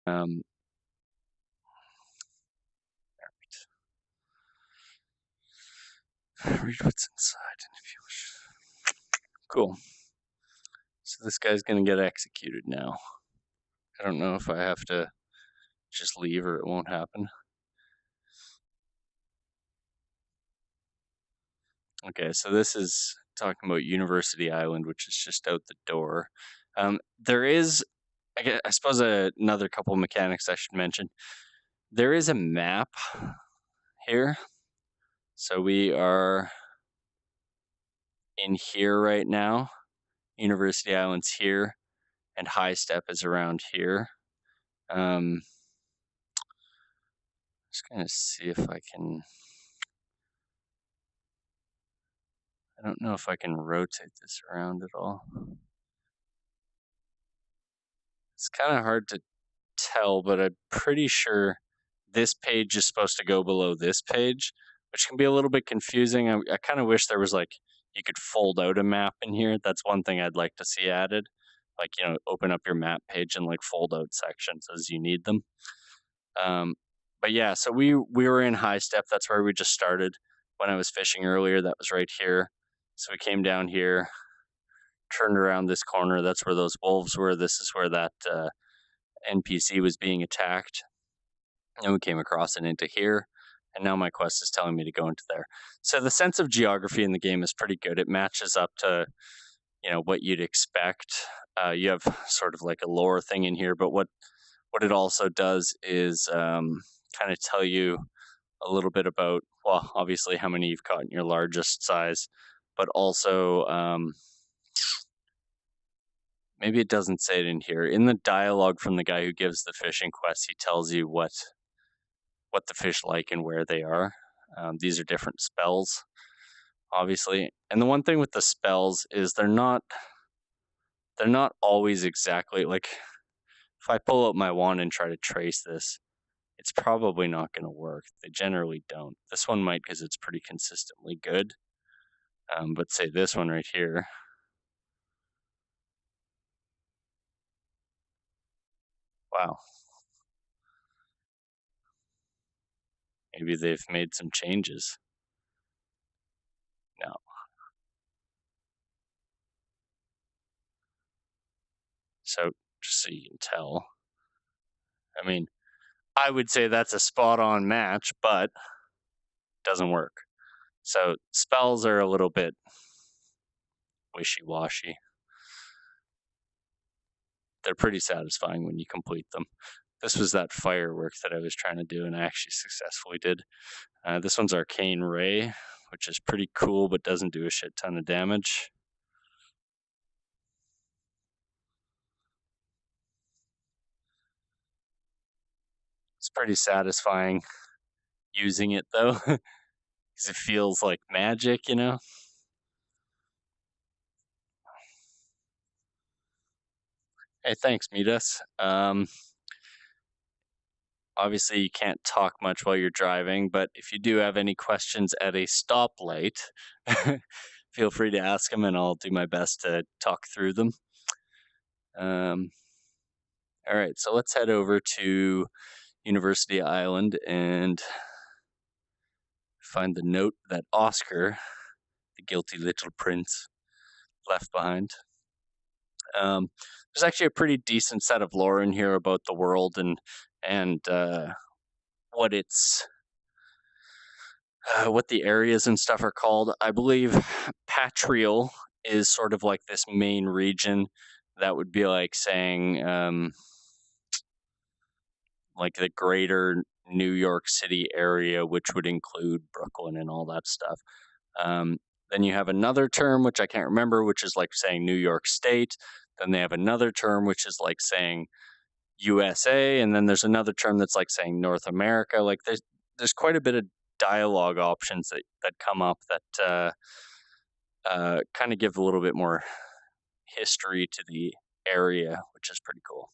Um, read what's inside and if you wish. Cool. So this guy's gonna get executed now. I don't know if I have to just leave or it won't happen. Okay, so this is talking about University Island, which is just out the door. There is, I suppose, another couple of mechanics I should mention. There is a map here. So we are in here right now. University Island's here, and High Step is around here. Just gonna see if I can. I don't know if I can rotate this around at all. It's kind of hard to tell, but I'm pretty sure this page is supposed to go below this page, which can be a little bit confusing. I kind of wish there was like you could fold out a map in here. That's one thing I'd like to see added. Like, open up your map page and like fold out sections as you need them. But yeah, so we were in High Step. That's where we just started when I was fishing earlier. That was right here. So we came down here, turned around this corner. That's where those wolves were. This is where that NPC was being attacked. And we came across it into here. And now my quest is telling me to go into there. So the sense of geography in the game is pretty good. It matches up to, what you'd expect. You have sort of like a lore thing in here, but what it also does is kind of tell you a little bit about, well, obviously how many you've caught in your largest size, but also maybe it doesn't say it in here. In the dialogue from the guy who gives the fishing quest, he tells you what the fish like and where they are. These are different spells, obviously. And the one thing with the spells is they're not always exactly like, if I pull out my wand and try to trace this, it's probably not going to work. They generally don't. This one might because it's pretty consistently good. But say this one right here. Wow. Maybe they've made some changes. No. So just so you can tell. I mean, I would say that's a spot on match, but doesn't work. So spells are a little bit wishy-washy. They're pretty satisfying when you complete them. This was that firework that I was trying to do and I actually successfully did. This one's Arcane Ray, which is pretty cool but doesn't do a shit ton of damage. It's pretty satisfying using it though, because it feels like magic, Hey, thanks, Midas. Obviously, you can't talk much while you're driving, but if you do have any questions at a stoplight, feel free to ask them and I'll do my best to talk through them. All right, so let's head over to University Island and find the note that Oscar, the guilty little prince, left behind. There's actually a pretty decent set of lore in here about the world and what it's what the areas and stuff are called. I believe Patrial is sort of like this main region that would be like saying like the greater New York City area, which would include Brooklyn and all that stuff. Then you have another term, which I can't remember, which is like saying New York State. Then they have another term, which is like saying USA. And then there's another term that's like saying North America. Like there's quite a bit of dialogue options that come up that kind of give a little bit more history to the area, which is pretty cool.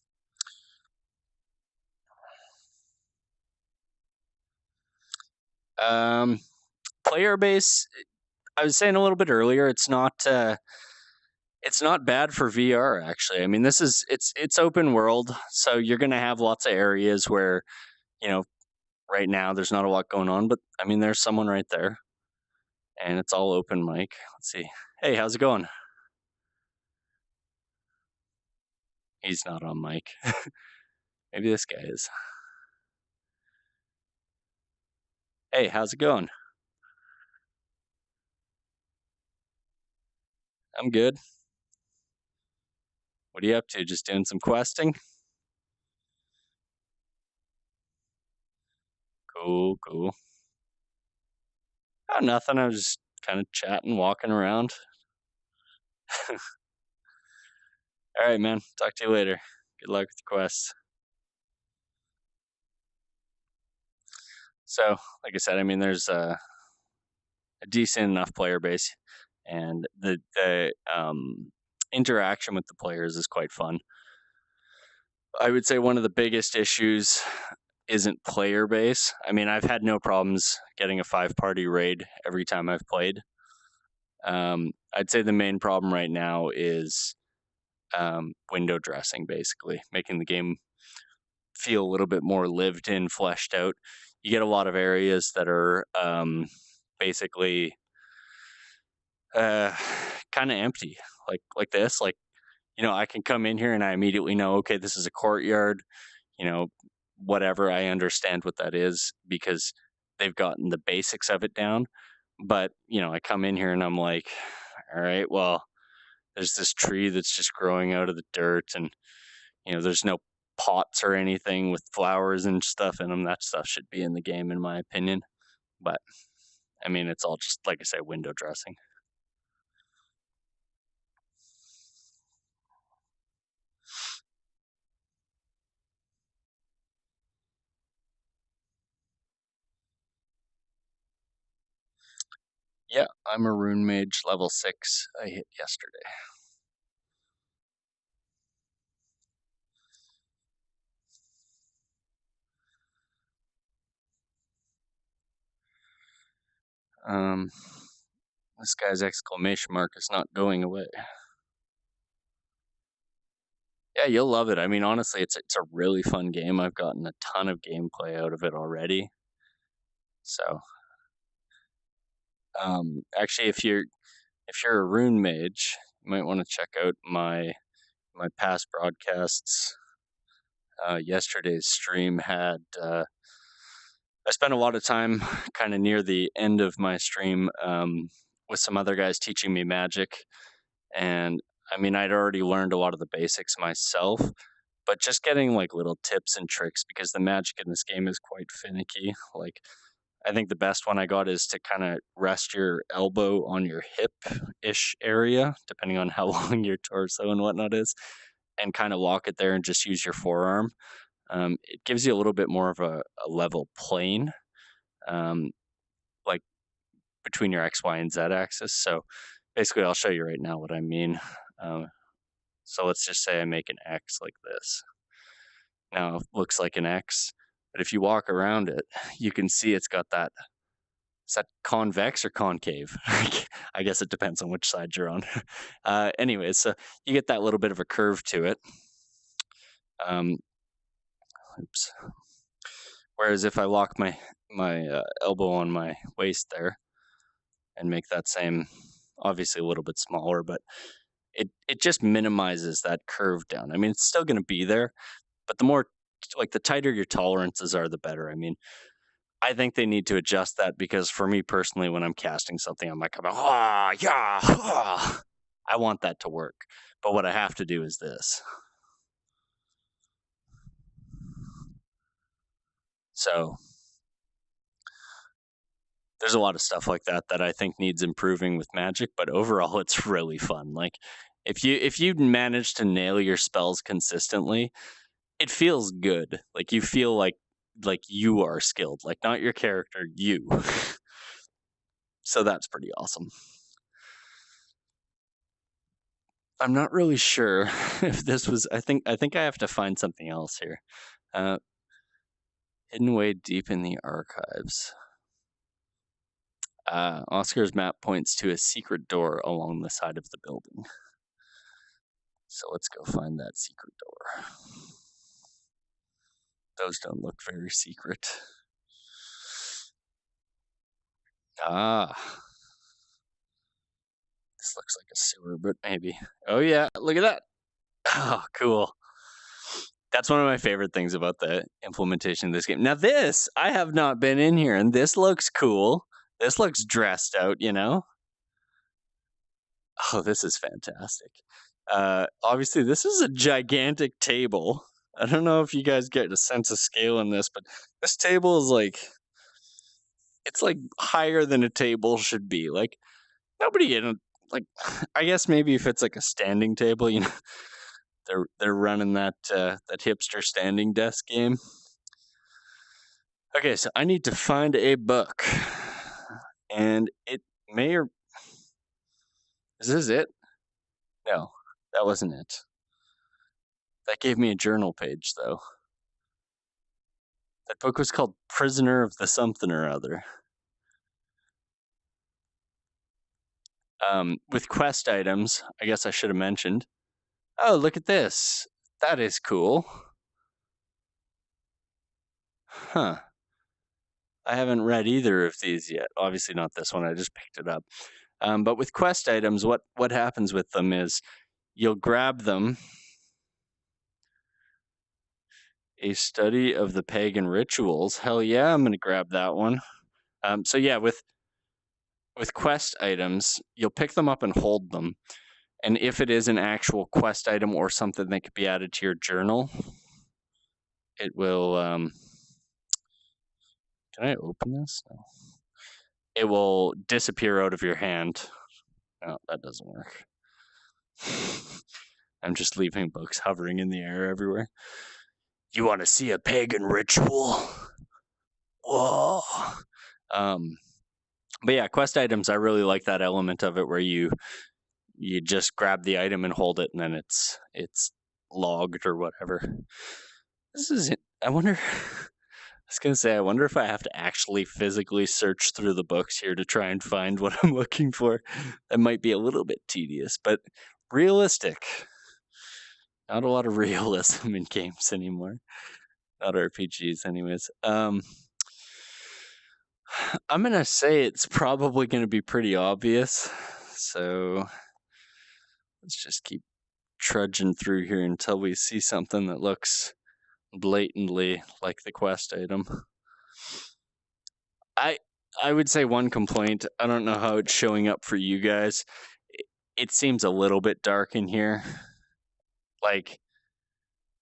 Player base, I was saying a little bit earlier, it's not It's not bad for VR, actually. I mean, it's open world, so you're gonna have lots of areas where, you know, right now there's not a lot going on, but I mean, there's someone right there, and it's all open mic. Let's see. Hey, how's it going? He's not on mic. Maybe this guy is. Hey, how's it going? I'm good. What are you up to? Just doing some questing? Cool, cool. Oh, nothing. I was just kind of chatting, walking around. All right, man. Talk to you later. Good luck with the quest. So, like I said, I mean, there's a decent enough player base, and the interaction with the players is quite fun. I would say one of the biggest issues isn't player base. I mean, I've had no problems getting a 5-party raid every time I've played. I'd say the main problem right now is window dressing, basically making the game feel a little bit more lived in, fleshed out. You get a lot of areas that are basically kind of empty, like this. Like, I can come in here and I immediately know, okay, this is a courtyard. You know, whatever. I understand what that is because they've gotten the basics of it down. But I come in here and I'm like, all right, well, there's this tree that's just growing out of the dirt, and there's no pots or anything with flowers and stuff in them. That stuff should be in the game, in my opinion. But I mean, it's all just, like I say, window dressing. Yeah, I'm a rune mage level 6. I hit yesterday. Um, this guy's exclamation mark is not going away. Yeah, you'll love it. I mean, honestly, it's a really fun game. I've gotten a ton of gameplay out of it already. So, actually, if you're a rune mage, you might want to check out my past broadcasts. Yesterday's stream had I spent a lot of time kind of near the end of my stream with some other guys teaching me magic, and I mean, I'd already learned a lot of the basics myself, but just getting like little tips and tricks because the magic in this game is quite finicky. Like, I think the best one I got is to kind of rest your elbow on your hip ish area, depending on how long your torso and whatnot is, and kind of lock it there and just use your forearm. It gives you a little bit more of a level plane, um, like between your X, Y, and Z axis. So basically, I'll show you right now what I mean. So let's just say I make an X like this. Now it looks like an X, but if you walk around it, you can see it's got that. Is that convex or concave? I guess it depends on which side you're on. Anyways, so you get that little bit of a curve to it. Oops. Whereas if I lock my elbow on my waist there and make that same, obviously a little bit smaller, but it just minimizes that curve down. I mean, it's still going to be there, but the more, like, the tighter your tolerances are, the better. I mean, I think they need to adjust that because for me personally, when I'm casting something, I'm like, ah, yeah, ah. I want that to work. But what I have to do is this. So there's a lot of stuff like that that I think needs improving with Magic, but overall it's really fun. Like, if you manage to nail your spells consistently, it feels good. Like, you feel like you are skilled, like not your character, you. So that's pretty awesome. I'm not really sure if this was. I think I have to find something else here. Uh, hidden way deep in the archives. Oscar's map points to a secret door along the side of the building. So let's go find that secret door. Those don't look very secret. Ah. This looks like a sewer, but maybe. Oh yeah, look at that. Oh, cool. That's one of my favorite things about the implementation of this game. Now this, I have not been in here, and this looks cool. This looks dressed out, you know? Oh, this is fantastic. Obviously, this is a gigantic table. I don't know if you guys get a sense of scale in this, but this table is like, it's like higher than a table should be. Like, nobody in, like, I guess maybe if it's like a standing table, you know, they're running that that hipster standing desk game. Okay, so I need to find a book, and it may or is this it? No, that wasn't it. That gave me a journal page though. That book was called Prisoner of the Something or Other. With quest items, I guess I should have mentioned. Oh, look at this. That is cool. Huh. I haven't read either of these yet. Obviously not this one, I just picked it up. But with quest items, what happens with them is you'll grab them. A study of the pagan rituals. Hell yeah, I'm going to grab that one. So yeah, with quest items, you'll pick them up and hold them. And if it is an actual quest item or something that could be added to your journal, it will... Can I open this? No. It will disappear out of your hand. No, that doesn't work. I'm just leaving books hovering in the air everywhere. You want to see a pagan ritual? Whoa. But yeah, quest items, I really like that element of it where you just grab the item and hold it, and then it's logged or whatever. This is it. I wonder. I was gonna say, I wonder if I have to actually physically search through the books here to try and find what I'm looking for. That might be a little bit tedious, but realistic. Not a lot of realism in games anymore. Not RPGs, anyways. I'm gonna say it's probably gonna be pretty obvious. So let's just keep trudging through here until we see something that looks blatantly like the quest item. I would say one complaint. I don't know how it's showing up for you guys. It seems a little bit dark in here. Like,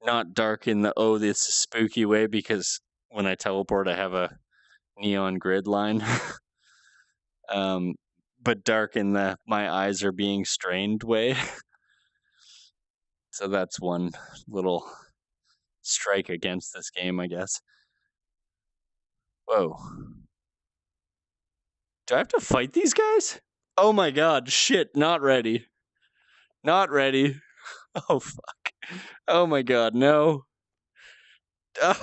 not dark in the, oh, this is spooky way, because when I teleport, I have a neon grid line. But dark in the, my eyes are being strained way. So that's one little strike against this game, I guess. Whoa. Do I have to fight these guys? Oh my god, shit, not ready. Not ready. Oh fuck. Oh my god, no. I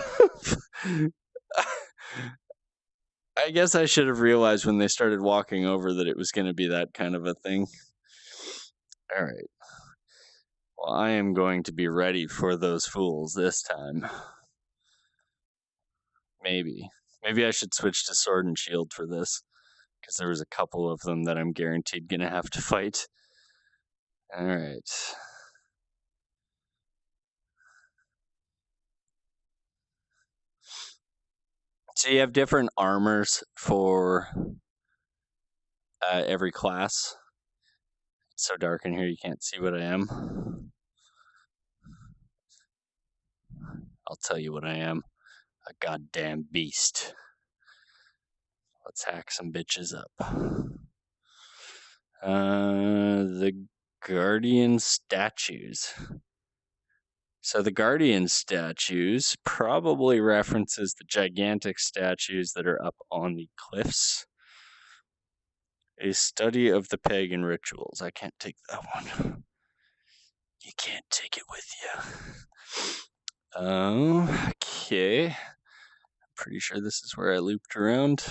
guess I should have realized when they started walking over that it was going to be that kind of a thing. All right. Well, I am going to be ready for those fools this time. Maybe. Maybe I should switch to sword and shield for this, because there was a couple of them that I'm guaranteed going to have to fight. All right. So you have different armors for every class. It's so dark in here you can't see what I am. I'll tell you what I am. A goddamn beast. Let's hack some bitches up. The Guardian statues. So the Guardian statues probably references the gigantic statues that are up on the cliffs. A study of the pagan rituals. I can't take that one. You can't take it with you. Okay. I'm pretty sure this is where I looped around.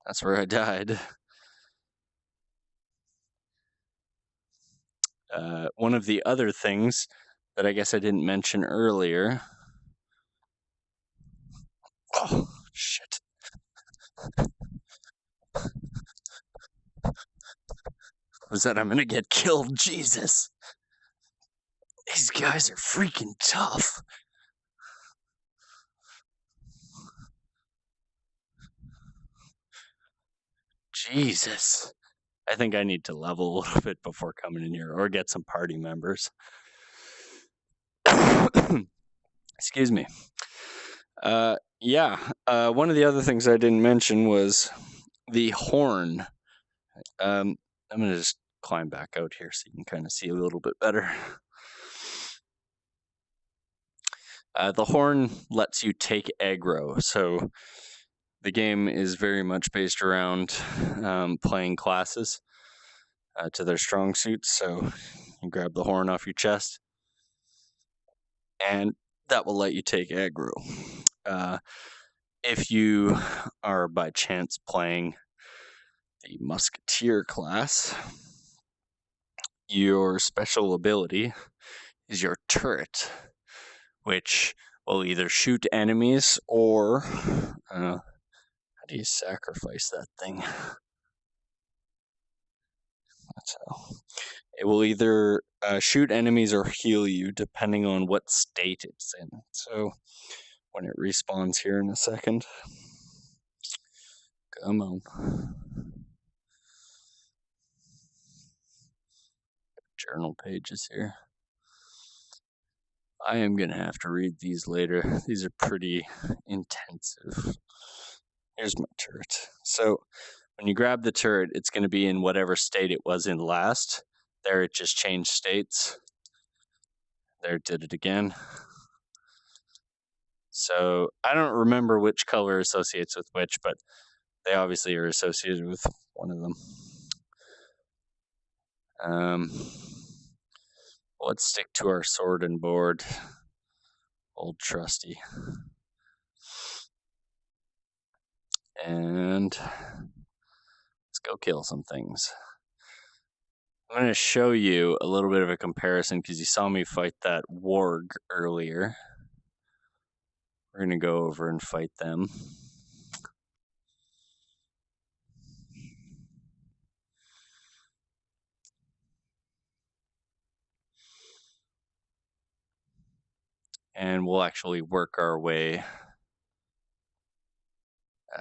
That's where I died. One of the other things that I guess I didn't mention earlier. Oh, shit. Was that I'm gonna get killed? Jesus. These guys are freaking tough. Jesus. I think I need to level a little bit before coming in here or get some party members. Excuse me. One of the other things I didn't mention was the horn. I'm going to just climb back out here so you can kind of see a little bit better. The horn lets you take aggro, so the game is very much based around playing classes to their strong suits. So you grab the horn off your chest, and that will let you take aggro. If you are by chance playing the Musketeer class, your special ability is your turret, which will either shoot enemies or how do you sacrifice that thing? So it will either shoot enemies or heal you depending on what state it's in. So when it respawns here in a second, come on. Journal pages here. I am going to have to read these later. These are pretty intensive. Here's my turret. So when you grab the turret, it's going to be in whatever state it was in last. There it just changed states. There it did it again. So I don't remember which color associates with which, but they obviously are associated with one of them. Let's stick to our sword and board. Old trusty. And let's go kill some things. I'm going to show you a little bit of a comparison because you saw me fight that warg earlier. We're going to go over and fight them. And we'll actually work our way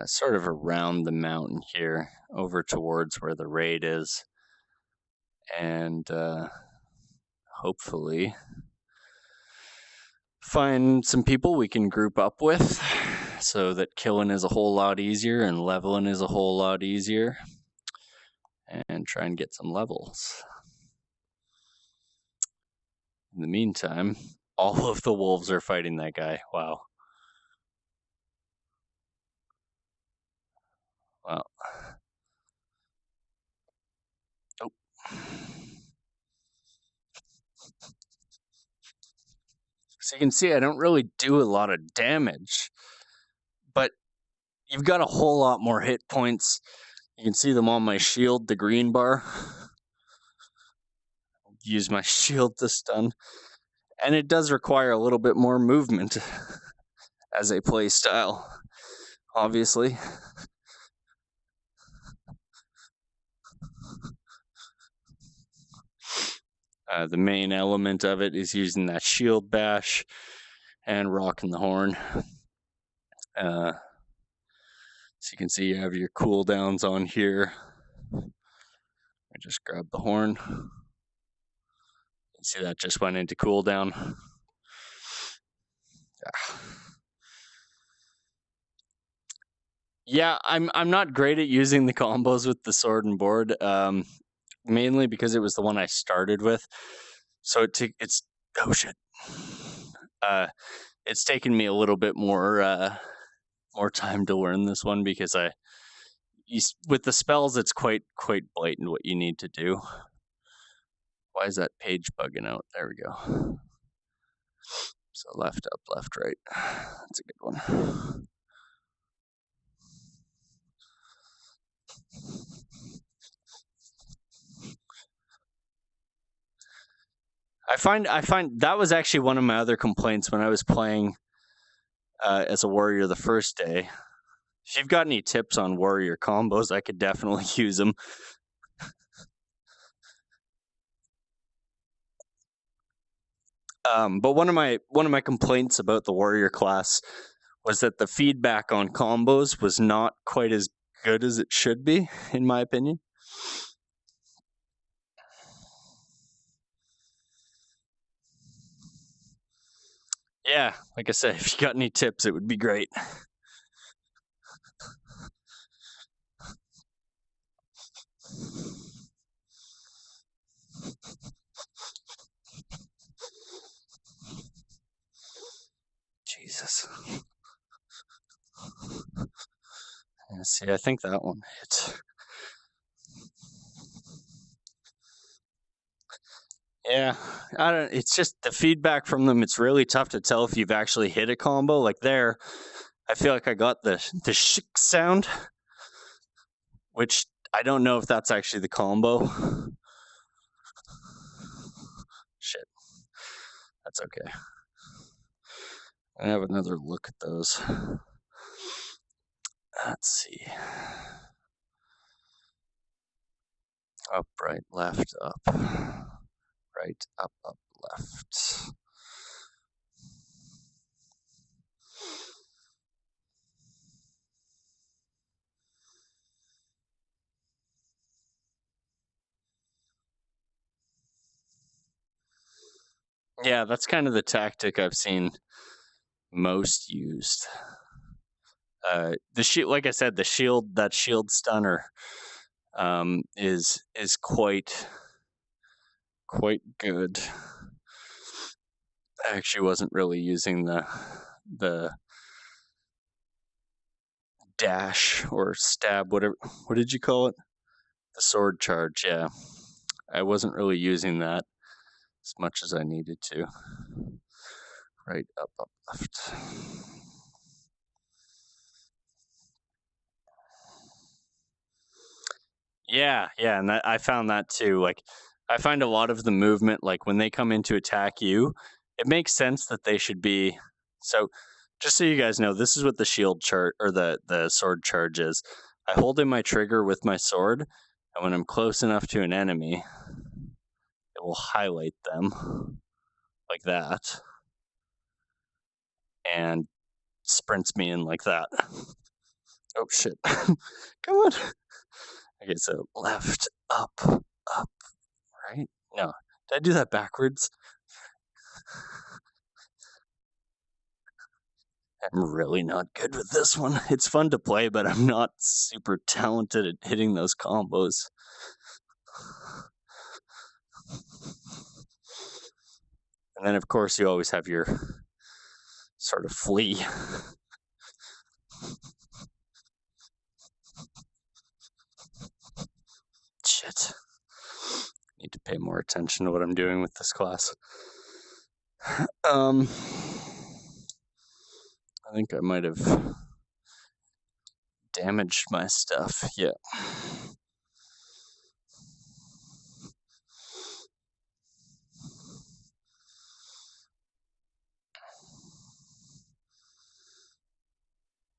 sort of around the mountain here, over towards where the raid is. And hopefully find some people we can group up with so that killing is a whole lot easier and leveling is a whole lot easier. And try and get some levels. In the meantime, all of the wolves are fighting that guy. Wow. Well. Oh. So you can see I don't really do a lot of damage, but you've got a whole lot more hit points. You can see them on my shield, the green bar. Use my shield to stun. And it does require a little bit more movement as a play style, obviously. The main element of it is using that shield bash and rocking the horn. So you can see you have your cooldowns on here. I just grab the horn. You see that just went into cooldown. Yeah, I'm not great at using the combos with the sword and board, mainly because it was the one I started with. So it's oh shit. It's taken me a little bit more time to learn this one because with the spells it's quite blatant what you need to do. Why is that page bugging out? There we go. So left, up, left, right. That's a good one. I find that was actually one of my other complaints when I was playing as a warrior the first day. If you've got any tips on warrior combos, I could definitely use them. But one of my complaints about the warrior class was that the feedback on combos was not quite as good as it should be, in my opinion. Yeah, like I said, if you got any tips, it would be great. Jesus. Let's see, I think that one hit. Yeah, I don't. It's just the feedback from them. It's really tough to tell if you've actually hit a combo. Like there, I feel like I got the shick sound, which I don't know if that's actually the combo. Shit, that's okay. I have another look at those. Let's see. Up, right, left, up, right, up, left. Yeah, that's kind of the tactic I've seen most used. The shield, like I said, that shield stunner is quite good. I actually wasn't really using the dash or stab, whatever. What did you call it? The sword charge. Yeah, I wasn't really using that as much as I needed to. Right, up, left. Yeah, and I found that too. Like, I find a lot of the movement, like when they come in to attack you, it makes sense that they should be. So, just so you guys know, this is what the shield chart or the sword charge is. I hold in my trigger with my sword, and when I'm close enough to an enemy, it will highlight them like that, and sprints me in like that. Oh shit! Come on. Okay, so left, up, right? No, did I do that backwards? I'm really not good with this one. It's fun to play, but I'm not super talented at hitting those combos. And then, of course, you always have your sort of flee. Shit. Need to pay more attention to what I'm doing with this class. I think I might have damaged my stuff. Yeah.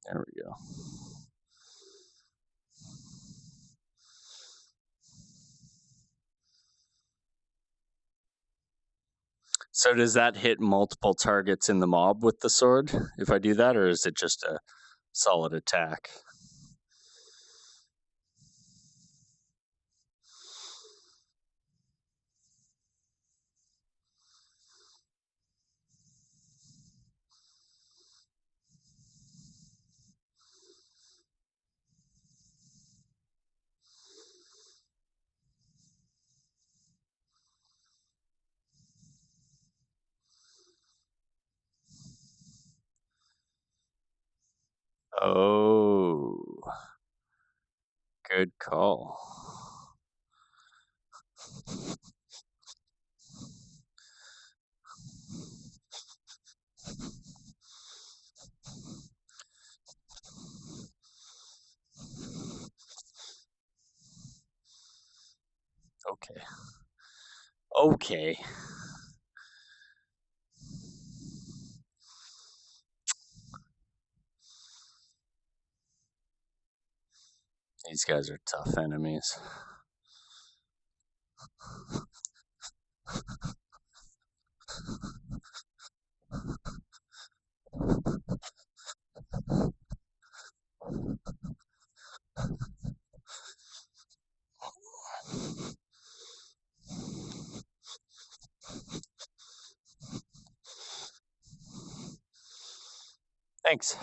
There we go. So does that hit multiple targets in the mob with the sword if I do that, or is it just a solid attack? Oh, good call. Okay. These guys are tough enemies. Thanks.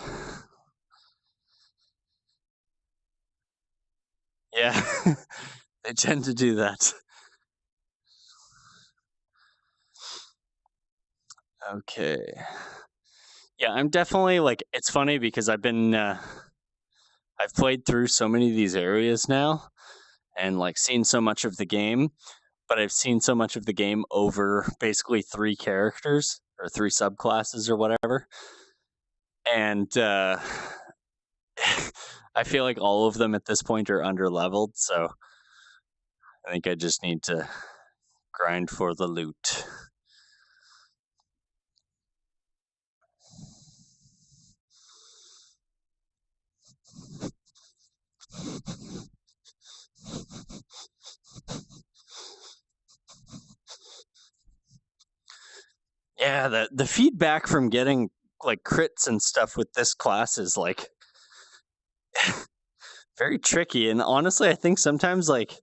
Yeah, they tend to do that. Okay. Yeah, I'm definitely like, it's funny because I've played through so many of these areas now and like seen so much of the game, but I've seen so much of the game over basically 3 characters or 3 subclasses or whatever. And I feel like all of them at this point are underleveled, so I think I just need to grind for the loot. Yeah, the feedback from getting like crits and stuff with this class is like very tricky. And honestly, I think sometimes like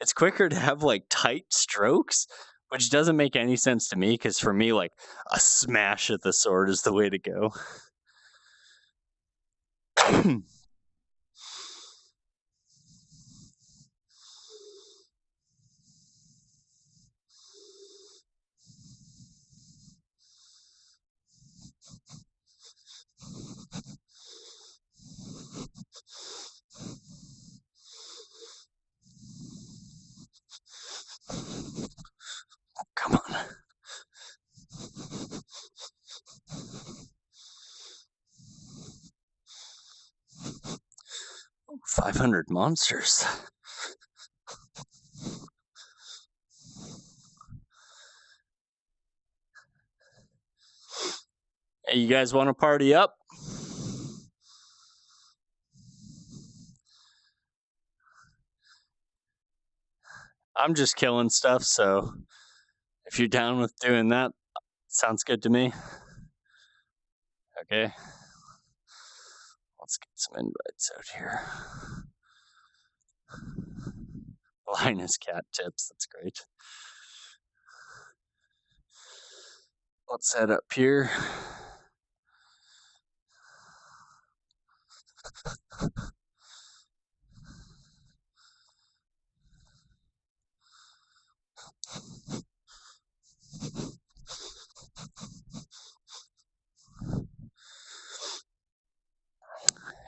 it's quicker to have like tight strokes, which doesn't make any sense to me because for me, like a smash at the sword is the way to go. 500 monsters. Hey, you guys want to party up? I'm just killing stuff, so if you're down with doing that, sounds good to me. Okay. Let's get some invites out here. Linus cat tips, that's great. Let's head up here.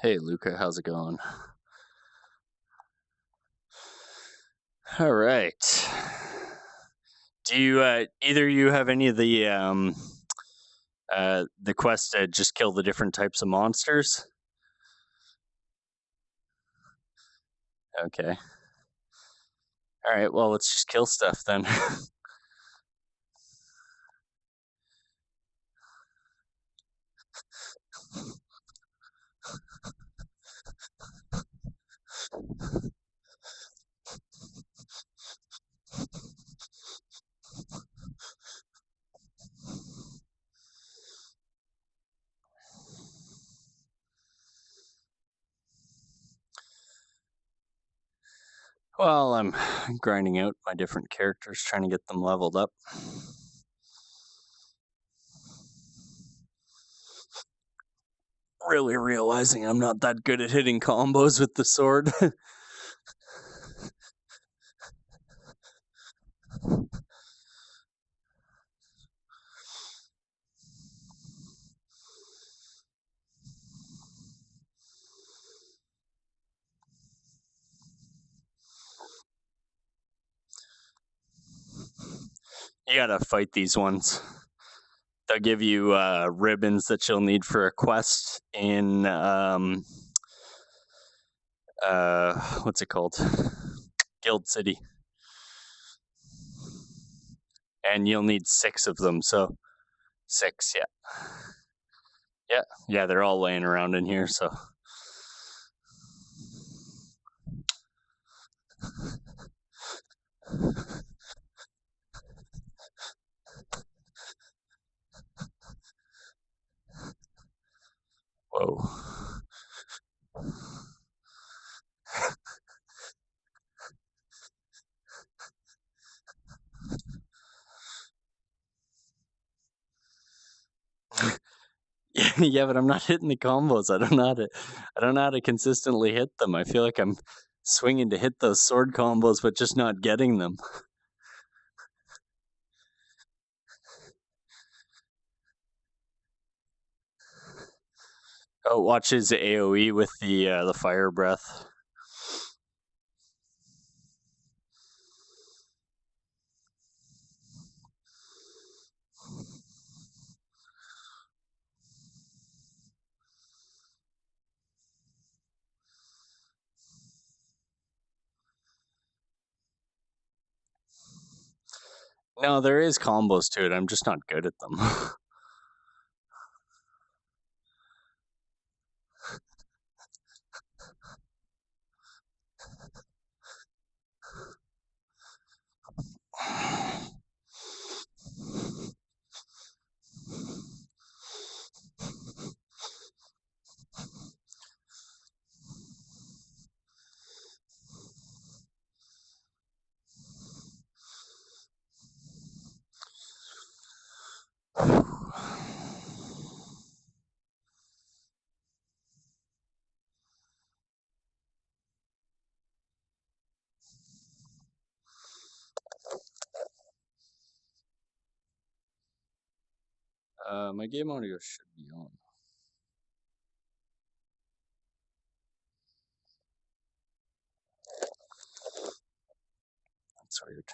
Hey Luca, how's it going? All right. Do you either you have any of the quest to just kill the different types of monsters? Okay. All right, well, let's just kill stuff then. Well, I'm grinding out my different characters, trying to get them leveled up. Really realizing I'm not that good at hitting combos with the sword. You gotta fight these ones. They'll give you ribbons that you'll need for a quest in what's it called? Guild City. And you'll need 6 of them, so 6, yeah. Yeah, they're all laying around in here, so Whoa. Yeah, but I'm not hitting the combos. I don't know how to consistently hit them. I feel like I'm swinging to hit those sword combos, but just not getting them. Oh, watch his AoE with the fire breath. No, there is combos to it. I'm just not good at them. My game audio should be on. That's weird.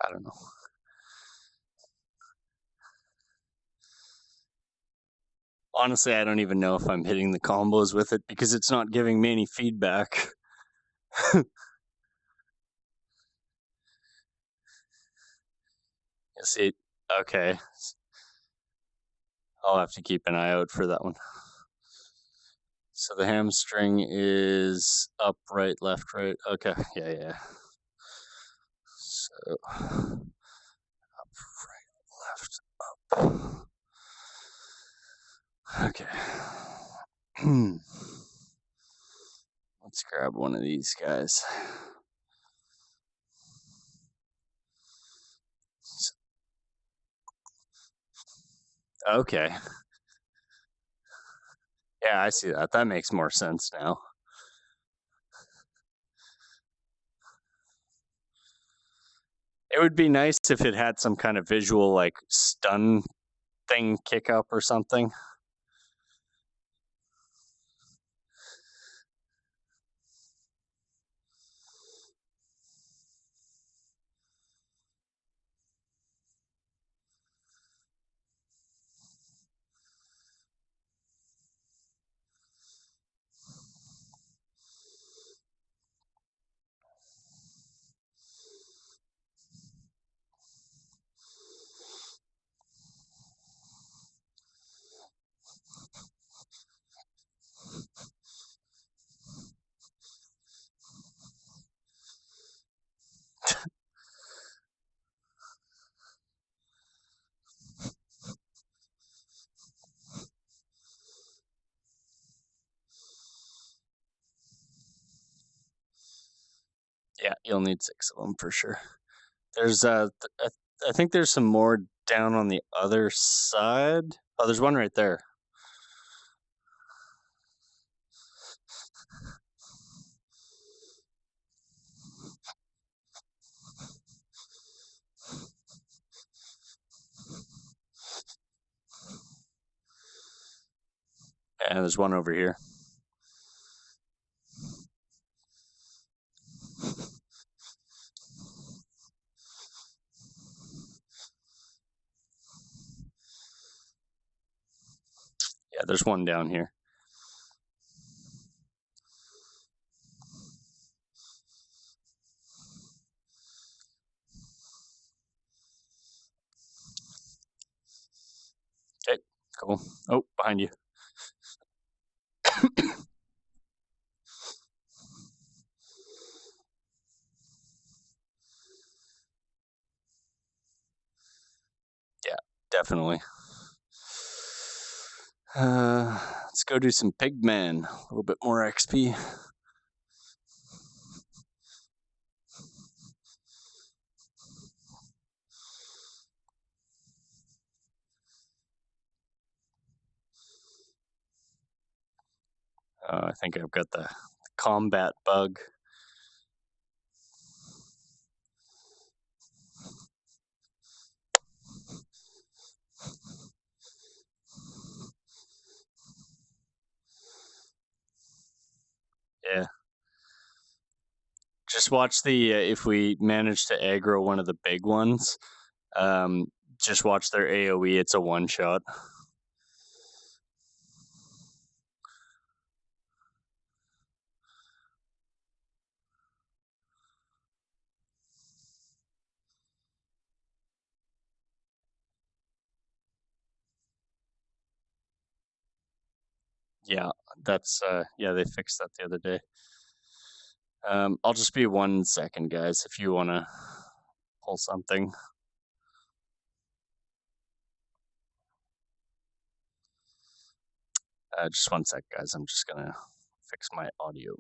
I don't know. Honestly, I don't even know if I'm hitting the combos with it because it's not giving me any feedback. You see, okay. I'll have to keep an eye out for that one. So the hamstring is up, right, left, right. Okay, yeah. So up, right, left, up. Okay. Let's grab one of these guys. Okay. Yeah, I see that. That makes more sense now. It would be nice if it had some kind of visual, like, stun thing kick up or something. Yeah, you'll need 6 of them for sure. There's I think there's some more down on the other side. Oh, there's one right there. And there's one over here. Yeah, there's one down here. Okay, cool. Oh, behind you. Yeah, definitely. Let's go do some Pigman. A little bit more XP. I think I've got the combat bug. Yeah. Just watch the if we manage to aggro one of the big ones, just watch their AoE. It's a one shot. Yeah, that's yeah, they fixed that the other day. I'll just be 1 second, guys, if you want to pull something. Just 1 sec, guys. I'm just gonna fix my audio.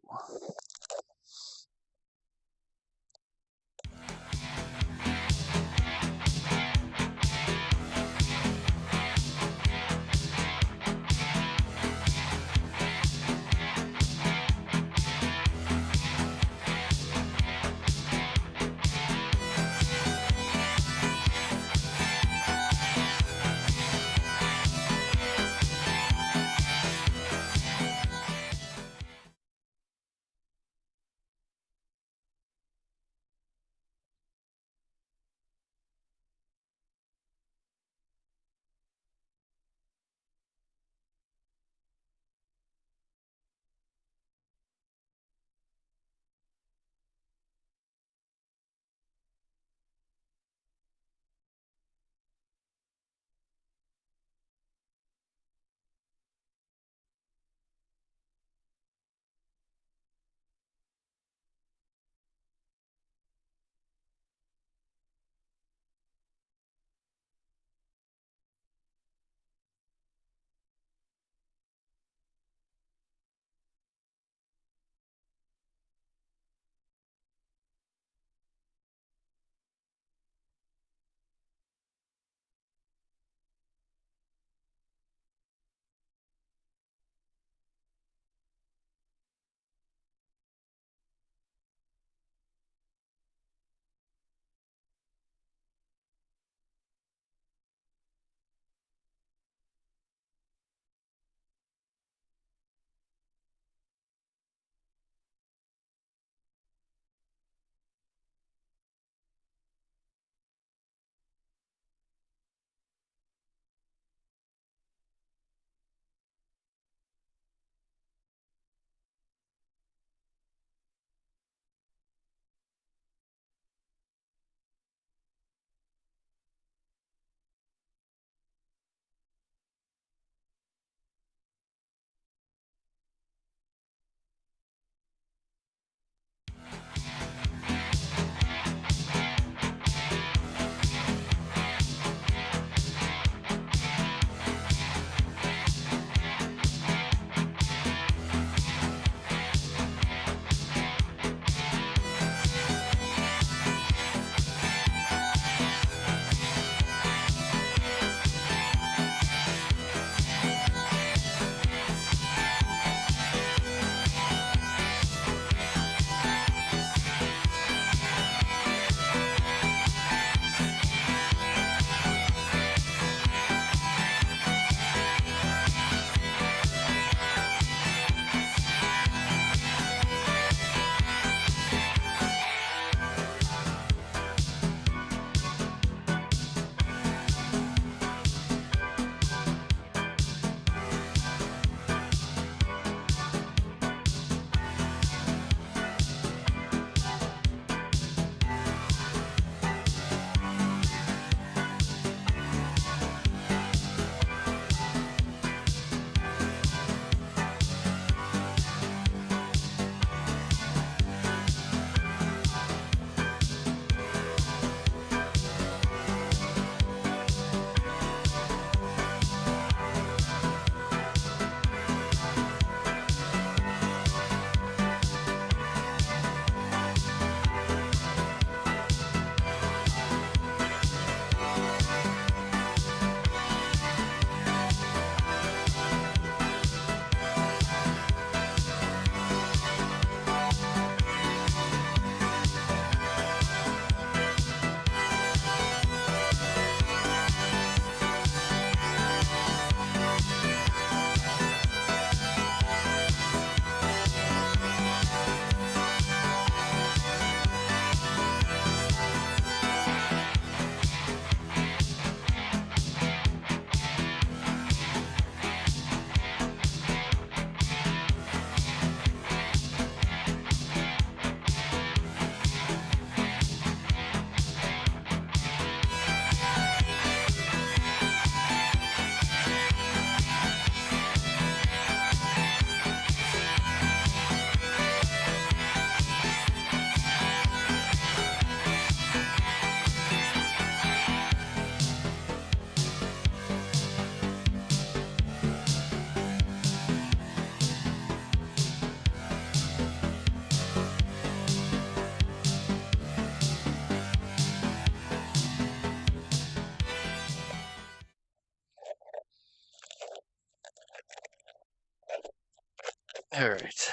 All right.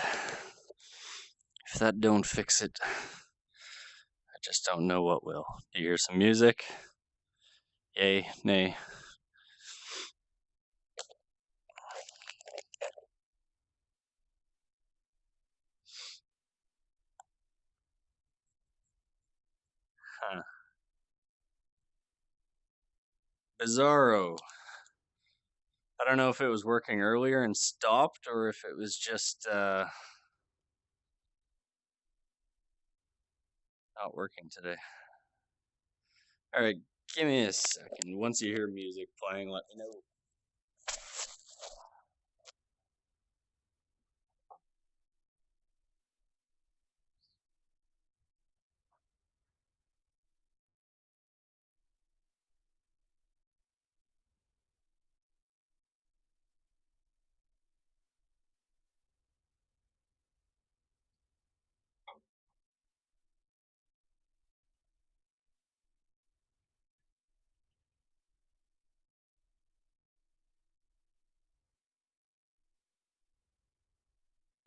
If that don't fix it, I just don't know what will. Do you hear some music? Yay, nay. Huh. Bizarro. I don't know if it was working earlier and stopped or if it was just not working today. All right, give me a second. Once you hear music playing, let me know.